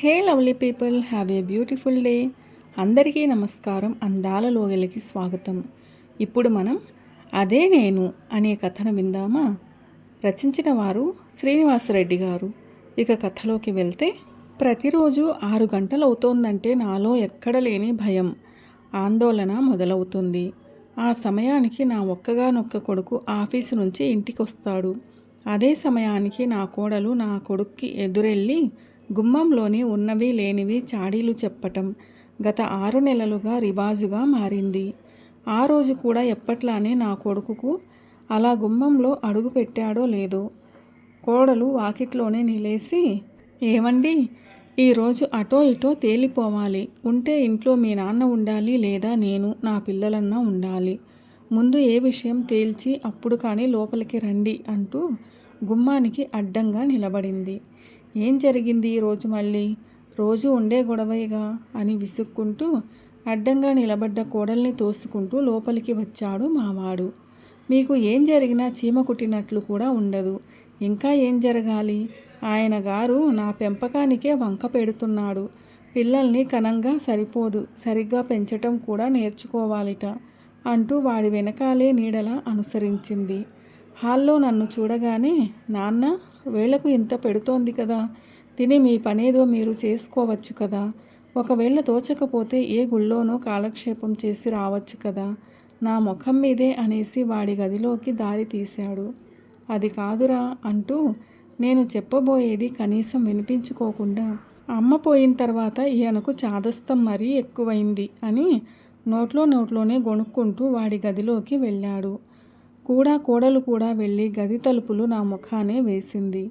Hey lovely people, have a beautiful day. అందరికీ నమస్కారం, అందాల లోయలకి స్వాగతం. ఇప్పుడు మనం అదే నేను అనే కథను విందామా? రచించిన వారు శ్రీనివాసరెడ్డి గారు. ఇక కథలోకి వెళ్తే, ప్రతిరోజు 6 గంటలు అవుతోందంటే నాలో ఎక్కడ లేని భయం, ఆందోళన మొదలవుతుంది. ఆ సమయానికి నా ఒక్కగానొక్క కొడుకు ఆఫీసు నుంచి ఇంటికొస్తాడు. అదే సమయానికి నా కోడలు నా కొడుక్కి ఎదురెళ్ళి గుమ్మంలోనే ఉన్నవి లేనివి చాడీలు చెప్పటం గత 6 నెలలుగా రివాజుగా మారింది. ఆ రోజు కూడా ఎప్పట్లానే నా కొడుకుకు అలా గుమ్మంలో అడుగు పెట్టాడో లేదో, కోడలు వాకిట్లోనే నిలేసి, ఏవండి, ఈరోజు అటో ఇటో తేలిపోవాలి. ఉంటే ఇంట్లో మీ నాన్న ఉండాలి, లేదా నేను నా పిల్లలన్నా ఉండాలి. ముందు ఏ విషయం తేల్చి అప్పుడు కానీ లోపలికి రండి అంటూ గుమ్మానికి అడ్డంగా నిలబడింది. ఏం జరిగింది ఈరోజు మళ్ళీ? రోజు ఉండే గొడవేగా అని విసుక్కుంటూ అడ్డంగా నిలబడ్డ కోడల్ని తోసుకుంటూ లోపలికి వచ్చాడు మావాడు. మీకు ఏం జరిగినా చీమ కుట్టినట్లు కూడా ఉండదు. ఇంకా ఏం జరగాలి? ఆయన గారు నా పెంపకానికే వంక పెడుతున్నాడు. పిల్లల్ని కనంగా సరిపోదు, సరిగ్గా పెంచటం కూడా నేర్చుకోవాలిట అంటూ వాడి వెనకాలే నీడలా అనుసరించింది. హాల్లో నన్ను చూడగానే, నాన్న, వేళకు ఇంత పెడుతోంది కదా, తిని మీ పనేదో మీరు చేసుకోవచ్చు కదా, ఒకవేళ తోచకపోతే ఏ గుళ్ళోనో కాలక్షేపం చేసి రావచ్చు కదా, నా ముఖం మీదే అనేసి వాడి గదిలోకి దారి తీశాడు. అది కాదురా అంటూ నేను చెప్పబోయేది కనీసం వినిపించుకోకుండా, అమ్మ పోయిన తర్వాత ఈయనకు చాదస్తం మరీ ఎక్కువైంది అని నోట్లోనే గొణుక్కుంటూ వాడి గదిలోకి వెళ్ళాడు. కోడలు కూడా వెళ్ళి గది తలుపులు నా ముఖానే వేసింది.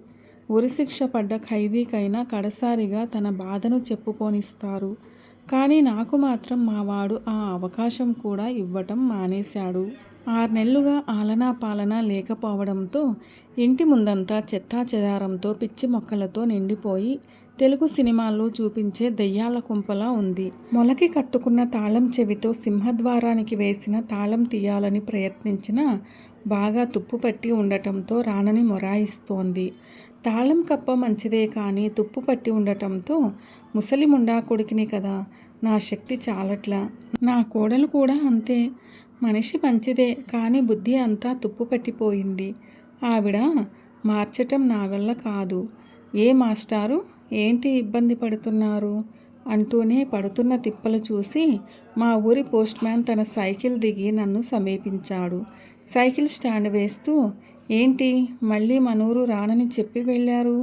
ఉరిశిక్ష పడ్డ ఖైదీకైనా కడసారిగా తన బాధను చెప్పుకొనిస్తారు. కానీ నాకు మాత్రం మావాడు ఆ అవకాశం కూడా ఇవ్వటం మానేశాడు. 6 నెలలుగా ఆలనా పాలనా లేకపోవడంతో ఇంటి ముందంతా చెత్తాచెదారంతో, పిచ్చి మొక్కలతో నిండిపోయి తెలుగు సినిమాల్లో చూపించే దెయ్యాల కుంపలా ఉంది. మొలకి కట్టుకున్న తాళం చెవితో సింహద్వారానికి వేసిన తాళం తీయాలని ప్రయత్నించినా బాగా తుప్పు పట్టి ఉండటంతో రానని మొరాయిస్తోంది. తాళం కప్ప మంచిదే కానీ తుప్పు పట్టి ఉండటంతో, ముసలి ముండా కొడుకుని కదా, నా శక్తి చాలట్లా. నా కోడలు కూడా అంతే. మనిషి మంచిదే కానీ బుద్ధి అంతా తుప్పు పట్టిపోయింది. ఆవిడ మార్చటం నా వల్ల కాదు. ఏ మాస్టారు, ఏంటి ఇబ్బంది పడుతున్నారు అంటూనే పడుతున్న తిప్పలు చూసి మా ఊరి పోస్ట్ మ్యాన్ తన సైకిల్ దిగి నన్ను సమీపించాడు. సైకిల్ స్టాండ్ వేస్తూ, ఏంటి మళ్ళీ మనూరు రానని చెప్పి వెళ్ళారు,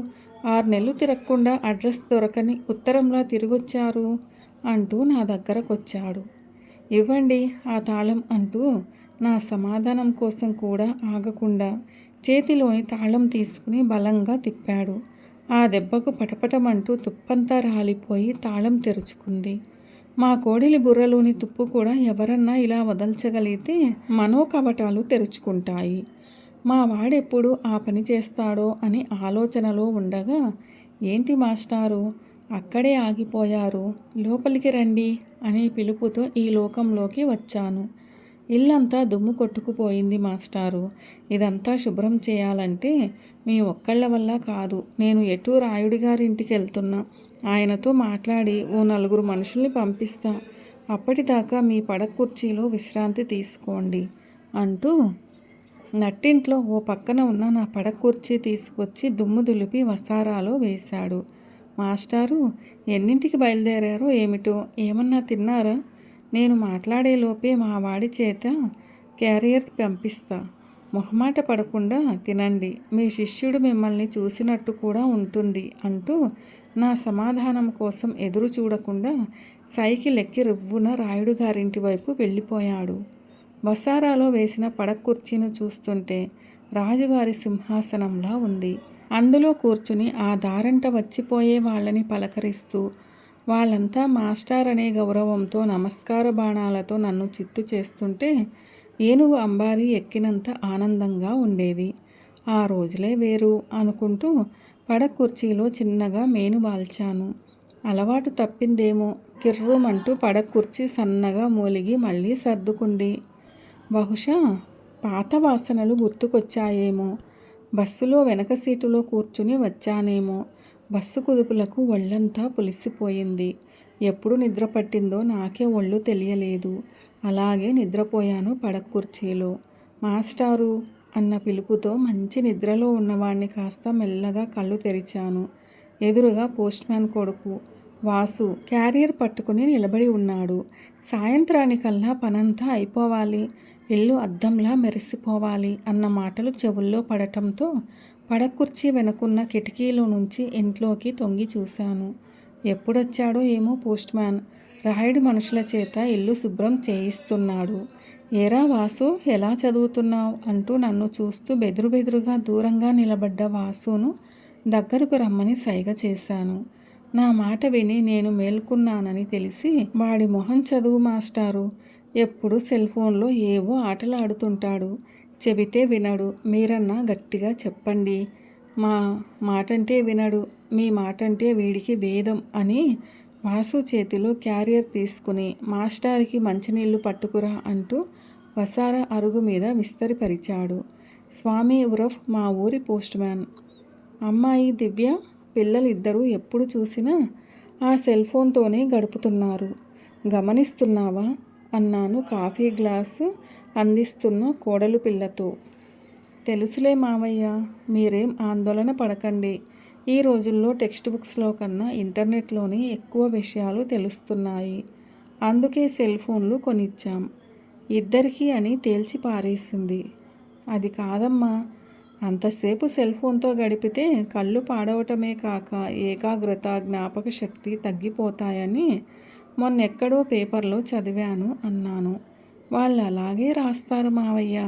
6 నెలలు తిరగకుండా అడ్రస్ దొరకని ఉత్తరంలా తిరిగొచ్చారు అంటూ నా దగ్గరకొచ్చాడు. ఇవ్వండి ఆ తాళం అంటూ నా సమాధానం కోసం కూడా ఆగకుండా చేతిలోని తాళం తీసుకుని బలంగా తిప్పాడు. ఆ దెబ్బకు పటపటమంటూ తుప్పంతా రాలిపోయి తాళం తెరుచుకుంది. మా కోడలి బుర్రలోని తుప్పు కూడా ఎవరన్నా ఇలా వదల్చగలిగితే మనోకవటాలు తెరుచుకుంటాయి. మా వాడెప్పుడు ఆ పని చేస్తాడో అని ఆలోచనలో ఉండగా, ఏంటి మాస్టారు అక్కడే ఆగిపోయారు, లోపలికి రండి అనే పిలుపుతో ఈ లోకంలోకి వచ్చాను. ఇల్లంతా దుమ్ము కొట్టుకుపోయింది మాస్టారు. ఇదంతా శుభ్రం చేయాలంటే మీ ఒక్కళ్ళ వల్ల కాదు. నేను ఎటూ రాయుడి గారింటికి వెళ్తున్నా. ఆయనతో మాట్లాడి ఓ 4 మనుషుల్ని పంపిస్తా. అప్పటిదాకా మీ పడక కుర్చీలో విశ్రాంతి తీసుకోండి అంటూ నట్టింట్లో ఓ పక్కన ఉన్న నా పడక కుర్చీ తీసుకొచ్చి దుమ్ము దులిపి వసారాలో వేశాడు. మాస్టారు, ఎన్నింటికి బయలుదేరారో ఏమిటో, ఏమన్నా తిన్నారా? నేను మాట్లాడేలోపే మా వాడి చేత క్యారియర్ పంపిస్తా. మొహమాట పడకుండా తినండి, మీ శిష్యుడు మిమ్మల్ని చూసినట్టు కూడా ఉంటుంది అంటూ నా సమాధానం కోసం ఎదురు చూడకుండా సైకిల్ ఎక్కి రువ్వున రాయుడు గారింటి వైపు వెళ్ళిపోయాడు. వసారాలో వేసిన పడక కుర్చీని చూస్తుంటే రాజుగారి సింహాసనంలా ఉంది. అందులో కూర్చుని ఆ దారంట వచ్చిపోయే వాళ్ళని పలకరిస్తూ వాళ్ళంతా మాస్టర్ అనే గౌరవంతో నమస్కార బాణాలతో నన్ను చిత్తు చేస్తుంటే ఏనుగు అంబారీ ఎక్కినంత ఆనందంగా ఉండేది. ఆ రోజులే వేరు అనుకుంటూ పడక కుర్చీలో చిన్నగా మేను వాల్చాను. అలవాటు తప్పిందేమో, కిర్రుమంటూ పడక కుర్చీ సన్నగా మూలిగి మళ్ళీ సర్దుకుంది. బహుశా పాత వాసనలు గుర్తుకొచ్చాయేమో, బస్సులో వెనక సీటులో కూర్చుని వచ్చానేమో, బస్సు కుదుపులకు ఒళ్ళంతా పులిసిపోయింది. ఎప్పుడు నిద్ర పట్టిందో నాకే ఒళ్ళు తెలియలేదు. అలాగే నిద్రపోయాను పడక కుర్చీలో. మాస్టారు అన్న పిలుపుతో మంచి నిద్రలో ఉన్నవాణ్ణి కాస్త మెల్లగా కళ్ళు తెరిచాను. ఎదురుగా పోస్ట్మ్యాన్ కొడుకు వాసు క్యారియర్ పట్టుకుని నిలబడి ఉన్నాడు. సాయంత్రానికల్లా పనంతా అయిపోవాలి, ఇల్లు అద్దంలా మెరిసిపోవాలి అన్న మాటలు చెవుల్లో పడటంతో పడకుర్చీ వెనుకున్న కిటికీలో నుంచి ఇంట్లోకి తొంగి చూశాను. ఎప్పుడొచ్చాడో ఏమో పోస్ట్మ్యాన్. రాయుడు మనుషుల చేత ఇల్లు శుభ్రం చేయిస్తున్నాడు. ఏరా వాసు, ఎలా చదువుతున్నావు అంటూ నన్ను చూస్తూ బెదురుగా దూరంగా నిలబడ్డ వాసును దగ్గరకు రమ్మని సైగ చేశాను. నా మాట విని నేను మేల్కొన్నానని తెలిసి, వాడి మొహం చదువు మాస్టారు, ఎప్పుడు సెల్ ఫోన్లో ఏవో ఆటలాడుతుంటాడు, చెబితే వినడు, మీరన్నా గట్టిగా చెప్పండి, మా మాటంటే వినడు, మీ మాటంటే వీడికి వేదం అని వాసు చేతిలో క్యారియర్ తీసుకుని మాస్టారికి మంచినీళ్లు పట్టుకురా అంటూ వసారా అరుగు మీద విస్తరిపరిచాడు. స్వామి ఉరఫ్ మా ఊరి పోస్ట్మ్యాన్. అమ్మాయి దివ్య, పిల్లలిద్దరూ ఎప్పుడు చూసినా ఆ సెల్ ఫోన్తోనే గడుపుతున్నారు. గమనిస్తున్నావా అన్నాను కాఫీ గ్లాసు అందిస్తున్న కోడలు పిల్లతో. తెలుసులే మావయ్య, మీరేం ఆందోళన పడకండి. ఈ రోజుల్లో టెక్స్ట్ బుక్స్లో కన్నా ఇంటర్నెట్లోనే ఎక్కువ విషయాలు తెలుస్తున్నాయి. అందుకే సెల్ ఫోన్లు కొనిచ్చాం ఇద్దరికీ అని తేల్చి పారేసింది. అది కాదమ్మా, అంతసేపు సెల్ ఫోన్తో గడిపితే కళ్ళు పాడవటమే కాక ఏకాగ్రత, జ్ఞాపక శక్తి తగ్గిపోతాయని మొన్నెక్కడో పేపర్లో చదివాను అన్నాను. వాళ్ళు అలాగే రాస్తారు మావయ్య.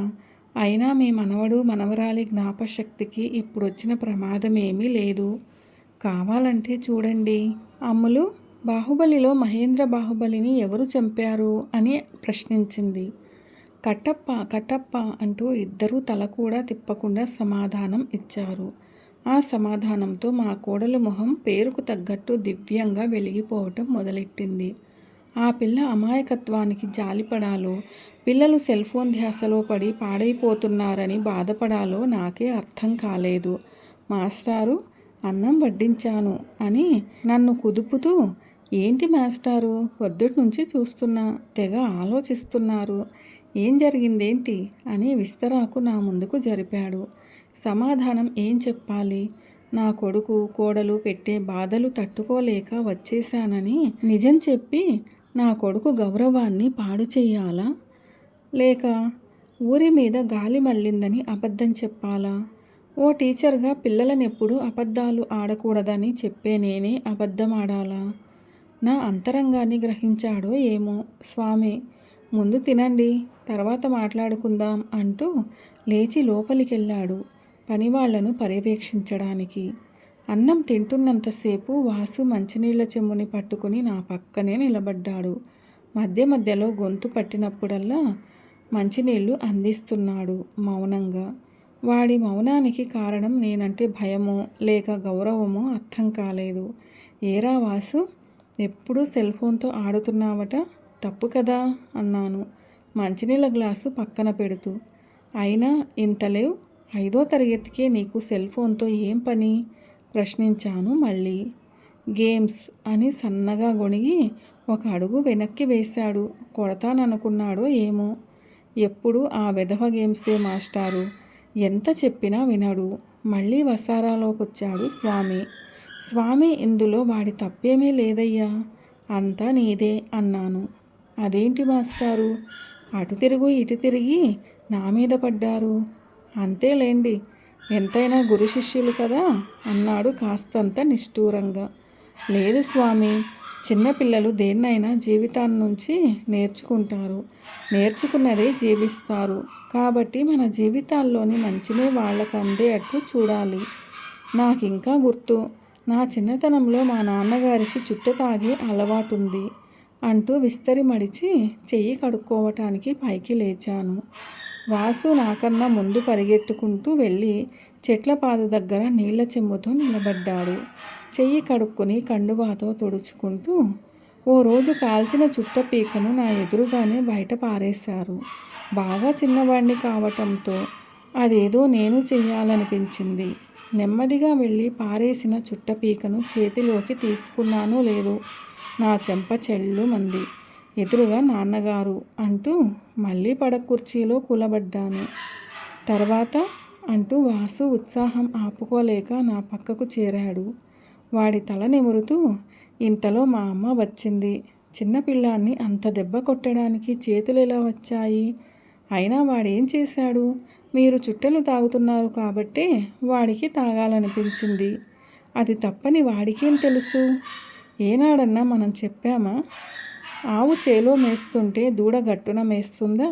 అయినా మీ మనవడు మనవరాలి జ్ఞాపశక్తికి ఇప్పుడొచ్చిన ప్రమాదమేమీ లేదు. కావాలంటే చూడండి. అమ్ములు, బాహుబలిలో మహేంద్ర బాహుబలిని ఎవరు చంపారు అని ప్రశ్నించింది. కట్టప్ప కట్టప్ప అంటూ ఇద్దరూ తల కూడా తిప్పకుండా సమాధానం ఇచ్చారు. ఆ సమాధానంతో మా కోడలు మొహం పేరుకు తగ్గట్టు దివ్యంగా వెలిగిపోవటం మొదలెట్టింది. ఆ పిల్ల అమాయకత్వానికి జాలిపడాలో, పిల్లలు సెల్ ఫోన్ ధ్యాసలో పడి పాడైపోతున్నారని బాధపడాలో నాకే అర్థం కాలేదు. మాస్టారు, అన్నం వడ్డించాను అని నన్ను కుదుపుతూ, ఏంటి మాస్టారు, పొద్దుటి నుంచి చూస్తున్నా, తెగ ఆలోచిస్తున్నారు, ఏం జరిగిందేంటి అని విస్తరాకు నా ముందుకు జరిపాడు. సమాధానం ఏం చెప్పాలి? నా కొడుకు కోడలు పెట్టే బాధలు తట్టుకోలేక వచ్చేశానని నిజం చెప్పి నా కొడుకు గౌరవాన్ని పాడు చెయ్యాలా? లేక ఊరి మీద గాలి మళ్ళిందని అబద్ధం చెప్పాలా? ఓ టీచర్గా పిల్లలనెప్పుడు అబద్ధాలు ఆడకూడదని చెప్పే నేనే అబద్ధం ఆడాలా? నా అంతరంగాన్ని గ్రహించాడో ఏమో స్వామి. ముందు తినండి, తర్వాత మాట్లాడుకుందాం అంటూ లేచి లోపలికెళ్ళాడు పనివాళ్లను పర్యవేక్షించడానికి. అన్నం తింటున్నంతసేపు వాసు మంచినీళ్ల చెంబుని పట్టుకుని నా పక్కనే నిలబడ్డాడు. మధ్య మధ్యలో గొంతు పట్టినప్పుడల్లా మంచినీళ్లు అందిస్తున్నాడు మౌనంగా. వాడి మౌనానికి కారణం నేనంటే భయమో లేక గౌరవమో అర్థం కాలేదు. ఏరా వాసు, ఎప్పుడూ సెల్ ఫోన్తో ఆడుతున్నావట, తప్పు కదా అన్నాను మంచినీళ్ళ గ్లాసు పక్కన పెడుతూ. అయినా ఇంతలేవు, 5వ తరగతికే నీకు సెల్ ఫోన్తో ఏం పని ప్రశ్నించాను మళ్ళీ. గేమ్స్ అని సన్నగా గొణిగి ఒక అడుగు వెనక్కి వేశాడు. కొడతాననుకున్నాడో ఏమో. ఎప్పుడు ఆ వెధవ గేమ్సే మాస్టారు, ఎంత చెప్పినా వినడు. మళ్ళీ వసారాలోకొచ్చాడు స్వామి. స్వామి, ఇందులో వాడి తప్పేమీ లేదయ్యా, అంతా నీదే అన్నాను. అదేంటి మాస్టారు, అటు తిరుగు ఇటు తిరిగి నా మీద పడ్డారు? అంతేలేండి, ఎంతైనా గురు శిష్యులు కదా అన్నాడు కాస్తంత నిష్ఠూరంగా. లేదు స్వామి, చిన్నపిల్లలు దేన్నైనా జీవితాన్నుంచి నేర్చుకుంటారు, నేర్చుకున్నదే జీవిస్తారు. కాబట్టి మన జీవితాల్లోని మంచినే వాళ్ళకు అందేటట్టు చూడాలి. నాకింకా గుర్తు, నా చిన్నతనంలో మా నాన్నగారికి చుట్ట తాగే అలవాటుంది అంటూ విస్తరి మడిచి చెయ్యి కడుక్కోవటానికి పైకి లేచాను. వాసు నాకన్నా ముందు పరిగెట్టుకుంటూ వెళ్ళి చెట్ల పాదు దగ్గర నీళ్ల చెంబుతో నిలబడ్డాడు. చెయ్యి కడుక్కుని కండువాతో తుడుచుకుంటూ, ఓ రోజు కాల్చిన చుట్ట పీకను నా ఎదురుగానే బయట పారేశారు. బాగా చిన్నవాణ్ణి కావటంతో అదేదో నేను చెయ్యాలనిపించింది. నెమ్మదిగా వెళ్ళి పారేసిన చుట్టపీకను చేతిలోకి తీసుకున్నానో లేదో నా చెంప చెల్లుమంది. ఎదురుగా నాన్నగారు అంటూ మళ్ళీ పడక కుర్చీలో కూలబడ్డాను. తర్వాత అంటూ వాసు ఉత్సాహం ఆపుకోలేక నా పక్కకు చేరాడు. వాడి తల నిమురుతూ, ఇంతలో మా అమ్మ వచ్చింది. చిన్నపిల్లాన్ని అంత దెబ్బ కొట్టడానికి చేతులు ఎలా వచ్చాయి? అయినా వాడేం చేశాడు? మీరు చుట్టలు తాగుతున్నారు కాబట్టే వాడికి తాగాలనిపించింది. అది తప్పని వాడికేం తెలుసు? ఏనాడన్నా మనం చెప్పామా? ఆవు చేలో మేస్తుంటే దూడ గట్టున మేస్తుందా?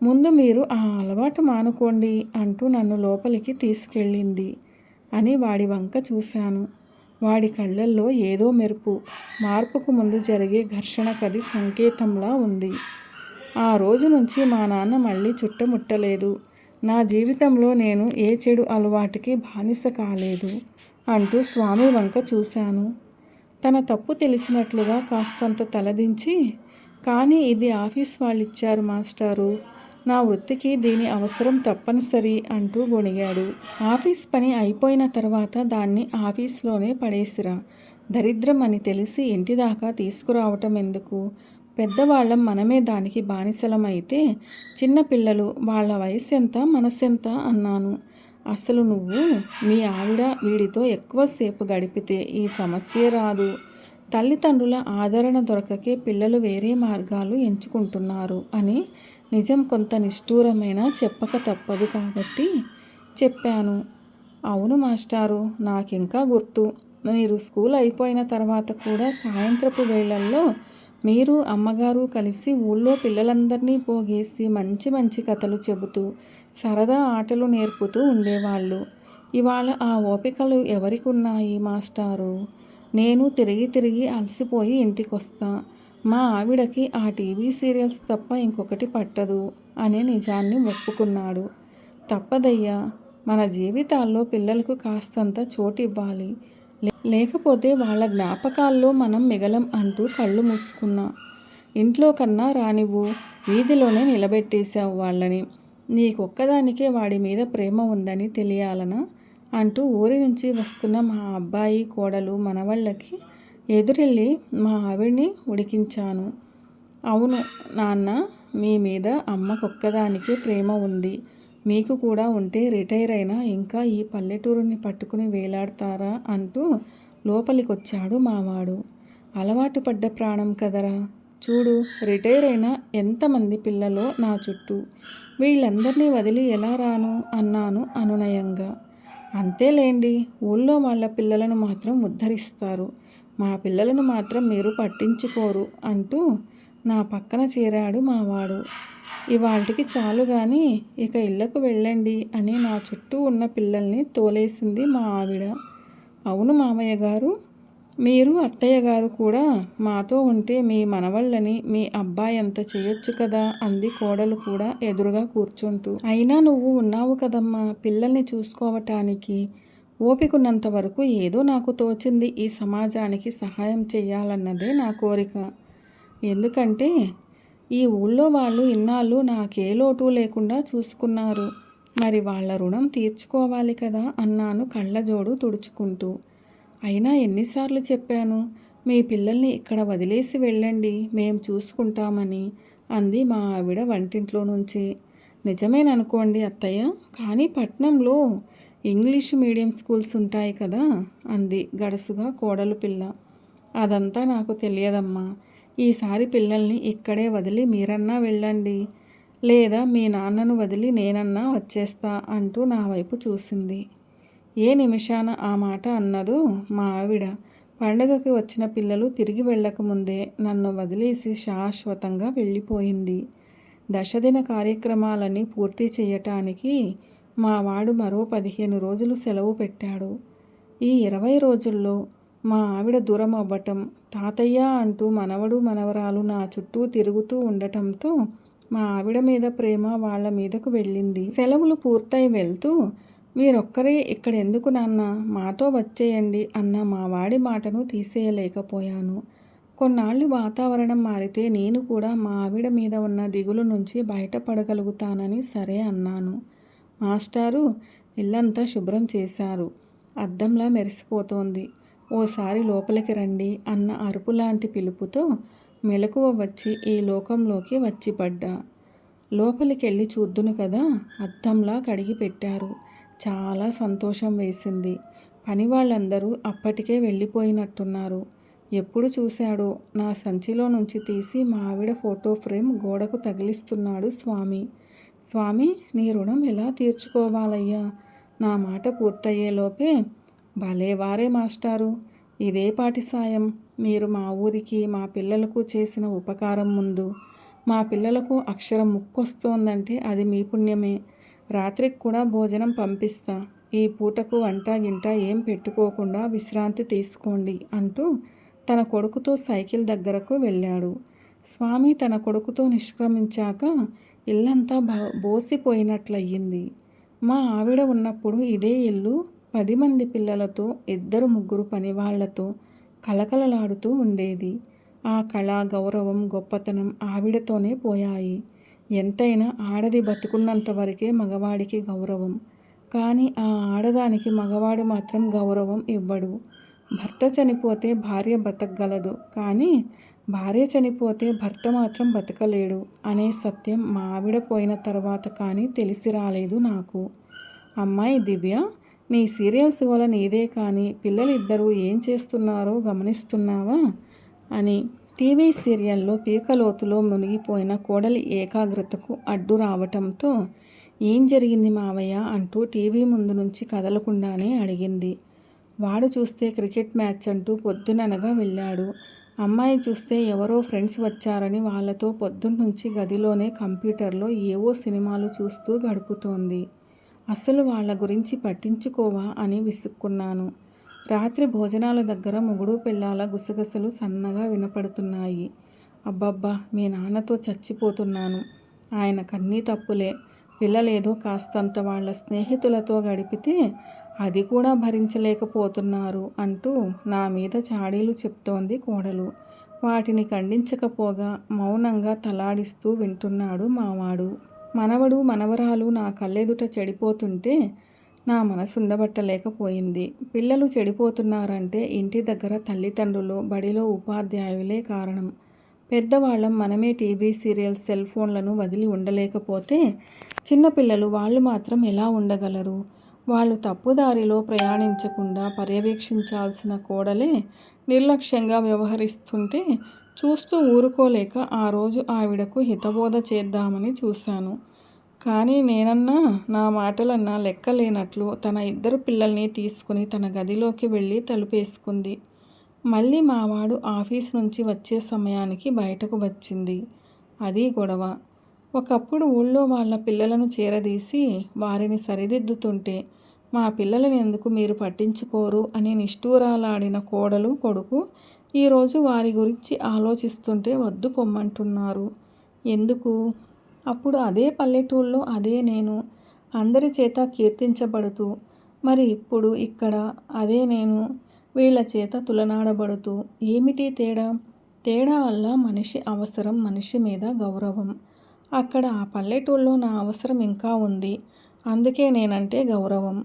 ముందు మీరు ఆ అలవాటు మానుకోండి అంటూ నన్ను లోపలికి తీసుకెళ్ళింది అని వాడి వంక చూశాను. వాడి కళ్ళల్లో ఏదో మెరుపు. మార్పుకు ముందు జరిగే ఘర్షణకది సంకేతంలా ఉంది. ఆ రోజు నుంచి మా నాన్న మళ్ళీ చుట్టముట్టలేదు. నా జీవితంలో నేను ఏ చెడు అలవాటుకి బానిస కాలేదు అంటూ స్వామి వంక చూశాను. తన తప్పు తెలిసినట్లుగా కాస్తంత తలదించి, కానీ ఇది ఆఫీస్ వాళ్ళిచ్చారు మాస్టారు, నా వృత్తికి దీని అవసరం తప్పనిసరి అంటూ గొణిగాడు. ఆఫీస్ పని అయిపోయిన తర్వాత దాన్ని ఆఫీస్లోనే పడేసిరా. దరిద్రం అని తెలిసి ఇంటిదాకా తీసుకురావటం ఎందుకు? పెద్దవాళ్ళం మనమే దానికి బానిసలమైతే చిన్నపిల్లలు వాళ్ళ వయసెంత మనసెంత అన్నాను. అసలు నువ్వు మీ ఆవిడ వీడితో ఎక్కువసేపు గడిపితే ఈ సమస్యే రాదు. తల్లిదండ్రుల ఆదరణ దొరకకే పిల్లలు వేరే మార్గాలు ఎంచుకుంటున్నారు అని నిజం కొంత నిష్ఠూరమైన చెప్పక తప్పదు కాబట్టి చెప్పాను. అవును మాస్టారు, నాకింకా గుర్తు. మీరు స్కూల్ అయిపోయిన తర్వాత కూడా సాయంత్రపు వేళల్లో మీరు అమ్మగారు కలిసి ఊళ్ళో పిల్లలందరినీ పోగేసి మంచి మంచి కథలు చెబుతూ సరదా ఆటలు నేర్పుతూ ఉండేవాళ్ళు. ఇవాళ ఆ ఓపికలు ఎవరికున్నాయి మాస్టారు? నేను తిరిగి తిరిగి అలసిపోయి ఇంటికొస్తా. మా ఆవిడకి ఆ టీవీ సీరియల్స్ తప్ప ఇంకొకటి పట్టదు అనే నిజాన్ని ఒప్పుకున్నాడు. తప్పదయ్యా, మన జీవితాల్లో పిల్లలకు కాస్తంత చోటివ్వాలి. లేకపోతే వాళ్ళ జ్ఞాపకాల్లో మనం మిగలం అంటూ కళ్ళు మూసుకున్నా. ఇంట్లో కన్నా రానివ్వు, వీధిలోనే నిలబెట్టేశావు వాళ్ళని. నీకొక్కదానికే వాడి మీద ప్రేమ ఉందని తెలియాలనా అంటూ ఊరి నుంచి వస్తున్న మా అబ్బాయి కోడలు మనవళ్ళకి ఎదురెళ్ళి మా ఆవిడ్ని ఉడికించాను. అవును నాన్న, మీ మీద అమ్మకొక్కదానికే ప్రేమ ఉంది. మీకు కూడా ఉంటే రిటైర్ అయినా ఇంకా ఈ పల్లెటూరుని పట్టుకుని వేలాడతారా అంటూ లోపలికొచ్చాడు మావాడు. అలవాటు పడ్డ ప్రాణం కదరా. చూడు, రిటైర్ అయిన ఎంతమంది పిల్లలో నా చుట్టూ. వీళ్ళందరినీ వదిలి ఎలా రాను అన్నాను అనునయంగా. అంతేలేండి, ఊళ్ళో వాళ్ళ పిల్లలను మాత్రం ఉద్ధరిస్తారు, మా పిల్లలను మాత్రం మీరు పట్టించుకోరు అంటూ నా పక్కన చేరాడు మావాడు. ఇవాల్టికి చాలు గాని ఇక ఇళ్ళకు వెళ్ళండి అని నా చుట్టూ ఉన్న పిల్లల్ని తోలేసింది మా ఆవిడ. అవును మామయ్య గారు, మీరు అత్తయ్య గారు కూడా మాతో ఉంటే మీ మనవళ్ళని మీ అబ్బాయంత చేయొచ్చు కదా అంది కోడలు కూడా ఎదురుగా కూర్చుంటూ. అయినా నువ్వు ఉన్నావు కదమ్మా పిల్లల్ని చూసుకోవటానికి. ఓపికన్నంత వరకు ఏదో నాకు తోచింది ఈ సమాజానికి సహాయం చెయ్యాలన్నదే నా కోరిక. ఎందుకంటే ఈ ఊళ్ళో వాళ్ళు ఇన్నాళ్ళు నాకే లోటు లేకుండా చూసుకున్నారు. మరి వాళ్ళ రుణం తీర్చుకోవాలి కదా అన్నాను కళ్ళజోడు తుడుచుకుంటూ. అయినా ఎన్నిసార్లు చెప్పాను, మీ పిల్లల్ని ఇక్కడ వదిలేసి వెళ్ళండి, మేం చూసుకుంటామని అంది మా ఆవిడ వంటింట్లో నుంచి. నిజమేననుకోండి అత్తయ్య, కానీ పట్నంలో ఇంగ్లీష్ మీడియం స్కూల్స్ ఉంటాయి కదా అంది గడుసుగా కోడలు పిల్ల. అదంతా నాకు తెలియదమ్మా. ఈసారి పిల్లల్ని ఇక్కడే వదిలి మీరన్నా వెళ్ళండి, లేదా మీ నాన్నను వదిలి నేనన్నా వచ్చేస్తా అంటూ నా వైపు చూసింది. ఏ నిమిషాన ఆ మాట అన్నదో మా ఆవిడ. పండగకి వచ్చిన పిల్లలు తిరిగి వెళ్ళకముందే నన్ను వదిలేసి శాశ్వతంగా వెళ్ళిపోయింది. దశదిన కార్యక్రమాలని పూర్తి చేయటానికి మా వాడు మరో 15 రోజులు సెలవు పెట్టాడు. ఈ 20 రోజుల్లో మా ఆవిడ దూరం అవ్వటం, తాతయ్య అంటూ మనవడు మనవరాలు నా చుట్టూ తిరుగుతూ ఉండటంతో మా ఆవిడ మీద ప్రేమ వాళ్ళ మీదకు వెళ్ళింది. సెలవులు పూర్తయి వెళ్తూ, మీరొక్కరే ఇక్కడ ఎందుకు నాన్న, మాతో వచ్చేయండి అన్న మా వాడి మాటను తీసేయలేకపోయాను. కొన్నాళ్ళు వాతావరణం మారితే నేను కూడా మా ఆవిడ మీద ఉన్న దిగులు నుంచి బయటపడగలుగుతానని సరే అన్నాను. మాస్టారు, ఇల్లంతా శుభ్రం చేశారు. అద్దంలా మెరిసిపోతోంది. ఓసారి లోపలికి రండి అన్న అరుపులాంటి పిలుపుతో మెలకువ వచ్చి ఈ లోకంలోకి వచ్చిపడ్డా. లోపలికెళ్ళి చూద్దును కదా, అద్దంలా కడిగి పెట్టారు. చాలా సంతోషం వేసింది. పనివాళ్ళందరూ అప్పటికే వెళ్ళిపోయినట్టున్నారు. ఎప్పుడు చూశాడో నా సంచిలో నుంచి తీసి మా ఆవిడ ఫోటో ఫ్రేమ్ గోడకు తగిలిస్తున్నాడు స్వామి. స్వామి, నీ రుణం ఎలా తీర్చుకోవాలయ్యా? నా మాట పూర్తయ్యేలోపే, భలేవారే మాస్టారు, ఇదేపాటి సాయం? మీరు మా ఊరికి మా పిల్లలకు చేసిన ఉపకారం ముందు మా పిల్లలకు అక్షరం ముక్కొస్తోందంటే అది మీ పుణ్యమే. రాత్రికి కూడా భోజనం పంపిస్తా. ఈ పూటకు వంట గింట ఏం పెట్టుకోకుండా విశ్రాంతి తీసుకోండి అంటూ తన కొడుకుతో సైకిల్ దగ్గరకు వెళ్ళాడు. స్వామి తన కొడుకుతో నిష్క్రమించాక ఇల్లంతా బోసిపోయినట్లయింది. మా ఆవిడ ఉన్నప్పుడు ఇదే ఇల్లు 10 మంది పిల్లలతో 2-3 పనివాళ్లతో కలకలలాడుతూ ఉండేది. ఆ కళ, గౌరవం, గొప్పతనం ఆవిడతోనే పోయాయి. ఎంతైనా ఆడది బతుకున్నంత వరకే మగవాడికి గౌరవం. కానీ ఆ ఆడదానికి మగవాడు మాత్రం గౌరవం ఇవ్వడు. భర్త చనిపోతే భార్య బతకగలదు, కానీ భార్య చనిపోతే భర్త మాత్రం బతకలేడు అనే సత్యం మా ఆవిడ పోయిన తర్వాత కానీ తెలిసి రాలేదు నాకు. అమ్మాయి దివ్య, నీ సీరియల్స్ గోల నీదే, కానీ పిల్లలిద్దరూ ఏం చేస్తున్నారో గమనిస్తున్నావా అని టీవీ సీరియల్లో పీకలోతులో మునిగిపోయిన కోడలి ఏకాగ్రతకు అడ్డు రావటంతో, ఏం జరిగింది మావయ్య అంటూ టీవీ ముందు నుంచి కదలకుండానే అడిగింది. వాడు చూస్తే క్రికెట్ మ్యాచ్ అంటూ పొద్దుననగా వెళ్ళాడు. అమ్మాయి చూస్తే ఎవరో ఫ్రెండ్స్ వచ్చారని వాళ్ళతో పొద్దున్నుంచి గదిలోనే కంప్యూటర్లో ఏవో సినిమాలు చూస్తూ గడుపుతోంది. అసలు వాళ్ళ గురించి పట్టించుకోవా అని విసుక్కున్నాను. రాత్రి భోజనాల దగ్గర మొగుడు పెళ్ళాల గుసగుసలు సన్నగా వినపడుతున్నాయి. అబ్బబ్బా, మీ నాన్నతో చచ్చిపోతున్నాను. ఆయన కన్నీ తప్పులే. పిల్లలేదో కాస్తంత వాళ్ళ స్నేహితులతో గడిపితే అది కూడా భరించలేకపోతున్నారు అంటూ నా మీద చాడీలు చెప్తోంది కోడలు. వాటిని ఖండించకపోగా మౌనంగా తలాడిస్తూ వింటున్నాడు మావాడు. మనవడు మనవరాలు నా కళ్ళెదుట చెడిపోతుంటే నా మనసుండబట్టలేకపోయింది. పిల్లలు చెడిపోతున్నారంటే ఇంటి దగ్గర తల్లిదండ్రులు, బడిలో ఉపాధ్యాయులే కారణం. పెద్దవాళ్ళం మనమే టీవీ సీరియల్స్, సెల్ ఫోన్లను వదిలి ఉండలేకపోతే చిన్నపిల్లలు వాళ్ళు మాత్రం ఎలా ఉండగలరు? వాళ్ళు తప్పుదారిలో ప్రయాణించకుండా పర్యవేక్షించాల్సిన కోడలే నిర్లక్ష్యంగా వ్యవహరిస్తుంటే చూస్తూ ఊరుకోలేక ఆ రోజు ఆవిడకు హితబోధ చేద్దామని చూశాను. కానీ నేనన్నా నా మాటలన్నా లెక్కలేనట్లు తన 2 పిల్లల్ని తీసుకుని తన గదిలోకి వెళ్ళి తలుపేసుకుంది. మళ్ళీ మావాడు ఆఫీస్ నుంచి వచ్చే సమయానికి బయటకు వచ్చింది. అది గొడవ. ఒకప్పుడు ఊళ్ళో వాళ్ళ పిల్లలను చేరదీసి వారిని సరిదిద్దుతుంటే మా పిల్లలని ఎందుకు మీరు పట్టించుకోరు అని నిష్ఠూరాలాడిన కోడలు, కొడుకు ఈరోజు వారి గురించి ఆలోచిస్తుంటే వద్దు పొమ్మంటున్నారు. ఎందుకు? అప్పుడు అదే పల్లెటూళ్ళలో అదే నేను అందరి చేత కీర్తించబడుతూ, మరి ఇప్పుడు ఇక్కడ అదే నేను వీళ్ళ చేత తులనాడబడుతూ, ఏమిటి తేడా? తేడా వల్ల మనిషి అవసరం, మనిషి మీద గౌరవం. అక్కడ ఆ పల్లెటూళ్ళలో నా అవసరం ఇంకా ఉంది, అందుకే నేనంటే గౌరవం.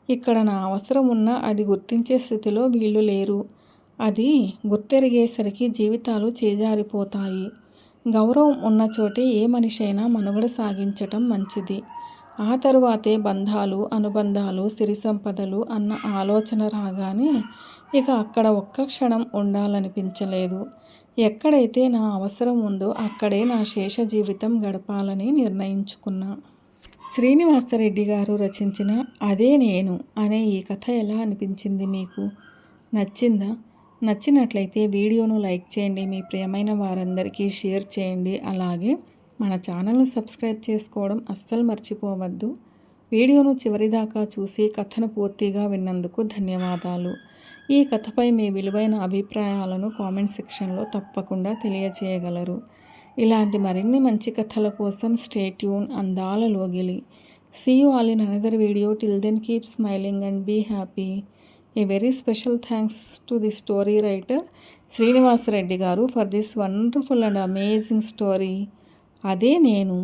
ఇక్కడ నా అవసరం ఉన్నా అది గుర్తించే స్థితిలో వీళ్ళు లేరు. అది గుర్తెరిగేసరికి జీవితాలు చేజారిపోతాయి. గౌరవం ఉన్న చోటే ఏ మనిషైనా మనుగడ సాగించటం మంచిది. ఆ తరువాతే బంధాలు, అనుబంధాలు, సిరి సంపదలు అన్న ఆలోచన రాగానే ఇక అక్కడ ఒక్క క్షణం ఉండాలనిపించలేదు. ఎక్కడైతే నా అవసరం ఉందో అక్కడే నా శేష జీవితం గడపాలని నిర్ణయించుకున్నా. శ్రీనివాసరెడ్డి గారు రచించిన అదే నేను అనే ఈ కథ ఎలా అనిపించింది మీకు? నచ్చిందా? నచ్చినట్లయితే వీడియోను లైక్ చేయండి, మీ ప్రియమైన వారందరికీ షేర్ చేయండి. అలాగే మన ఛానల్ను సబ్స్క్రైబ్ చేసుకోవడం అస్సలు మర్చిపోవద్దు. వీడియోను చివరిదాకా చూసి కథను పూర్తిగా విన్నందుకు ధన్యవాదాలు. ఈ కథపై మీ విలువైన అభిప్రాయాలను కామెంట్ సెక్షన్లో తప్పకుండా తెలియచేయగలరు. ఇలాంటి మరిన్ని మంచి కథల కోసం స్టే ట్యూన్. అందాల లోగిలి. See you all in another video. Till then, keep smiling and be happy. A very special thanks to the story writer Srinivasa Reddy garu for this wonderful and amazing story. అదే నేను.